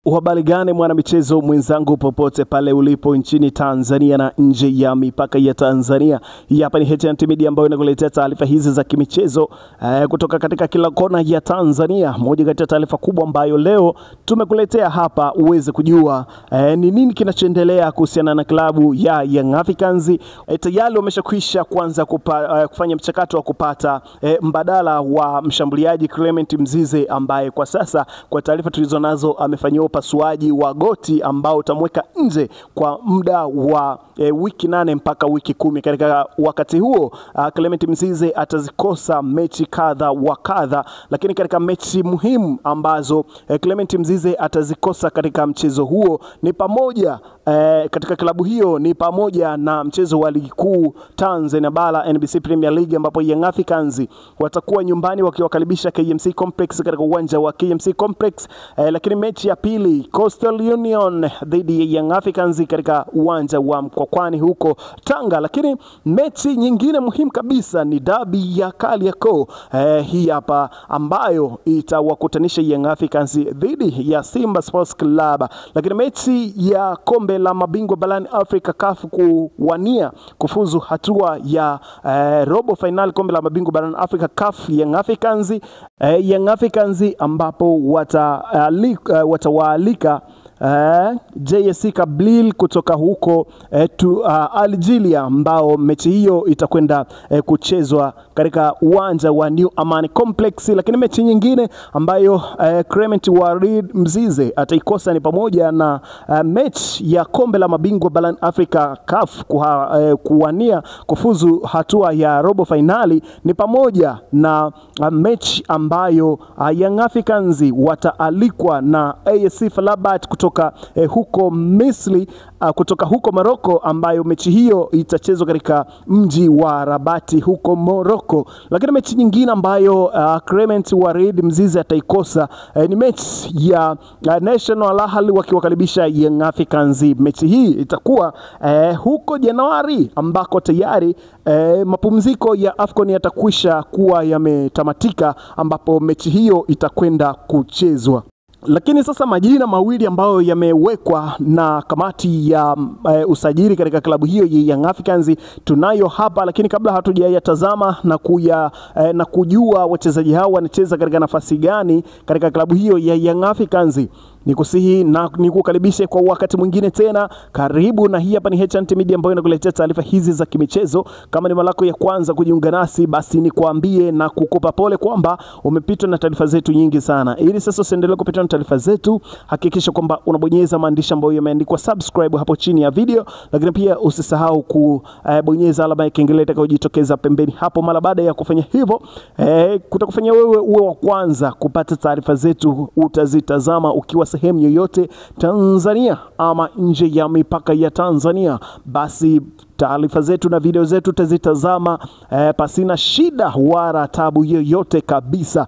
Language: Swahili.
Uhabari gani mwana michezo mwenzangu popote pale ulipo nchini Tanzania na nje ya mipaka ya Tanzania. Hii hapa ni HNT Media ambayo inakuletea taarifa hizi za kimichezo kutoka katika kila kona ya Tanzania. Moja kati ya taarifa kubwa ambayo leo tumekuletea hapa uweze kujua ni nini kinachoendelea kuhusiana na klabu ya Young Africans. Tayari wameshakwisha kuanza kufanya mchakato wa kupata mbadala wa mshambuliaji Clement Mzize ambaye kwa sasa kwa taarifa tulizonazo amefanywa upasuaji wa goti ambao utamweka nje kwa muda wa wiki 8 mpaka wiki 10. Katika wakati huo Clement Mzize atazikosa mechi kadha wa kadha, lakini katika mechi muhimu ambazo Clement Mzize atazikosa katika mchezo huo ni pamoja katika klabu hiyo ni pamoja na mchezo wa ligi kuu Tanzania Bara NBC Premier League ambapo Young Africans watakuwa nyumbani wakiwakaribisha KMC Complex katika uwanja wa KMC Complex, lakini mechi ya pili Coastal Union dhidi ya Young Africans katika uwanja wa Mkwakwani huko Tanga. Lakini mechi nyingine muhimu kabisa ni dabi ya Kariakoo hii hapa ambayo itawakutanisha Young Africans dhidi ya Simba Sports Club. Lakini mechi ya kombe la mabingwa barani Afrika CAF kuwania kufuzu hatua ya robo final kombe la mabingwa barani Afrika CAF, Young Africans ambapo watawaalika JS Kabylie kutoka huko Algeria, ambao mechi hiyo itakwenda kuchezwa katika uwanja wa New Amani Complex. Lakini mechi nyingine ambayo Clement Warid Mzize ataikosa ni pamoja na mechi ya kombe la mabingwa barani Afrika CAF kuwania kufuzu hatua ya robo finali, ni pamoja na mechi ambayo Young Africans wataalikwa na AS FAR Rabat kutoka huko Misri, kutoka huko Morocco, ambayo mechi hiyo itachezwa katika mji wa Rabati huko Morocco. Lakini mechi nyingine ambayo Clement Warid Mzize ataikosa ni mechi ya National Al Ahly wakiwakaribisha Young Africans. Mechi hii itakuwa huko Januari ambako tayari mapumziko ya AFCON yatakwisha kuwa yametamatika, ambapo mechi hiyo itakwenda kuchezwa. Lakini sasa majina mawili ambayo yamewekwa na kamati ya usajili katika klabu hiyo ya Young Africans tunayo hapa, lakini kabla hatujayatazama na kujua wachezaji hao wanacheza katika nafasi gani katika klabu hiyo ya Young Africans, nikusihi na nikukaribishe kwa wakati mwingine tena. Karibu, na hii hapa ni HNT Media ambayo inakuletea taarifa hizi za kimichezo. Kama ni mara yako ya kwanza kujiunga nasi, basi nikwambie na kukupa pole kwamba umepitwa na taarifa zetu nyingi sana. Ili sasa usiendelee kupitwa na taarifa zetu, hakikisha kwamba unabonyeza maandishi ambayo yameandikwa subscribe hapo chini ya video, lakini pia usisahau kubonyeza alama ya kengele itakayojitokeza pembeni hapo. Mara baada ya kufanya hivyo, kutakufanya wewe uwe wa kwanza kupata taarifa zetu utazitazama ukiwa sehemu yoyote Tanzania ama nje ya mipaka ya Tanzania. Basi taarifa zetu na video zetu utazitazama pasina shida wala tabu yoyote kabisa.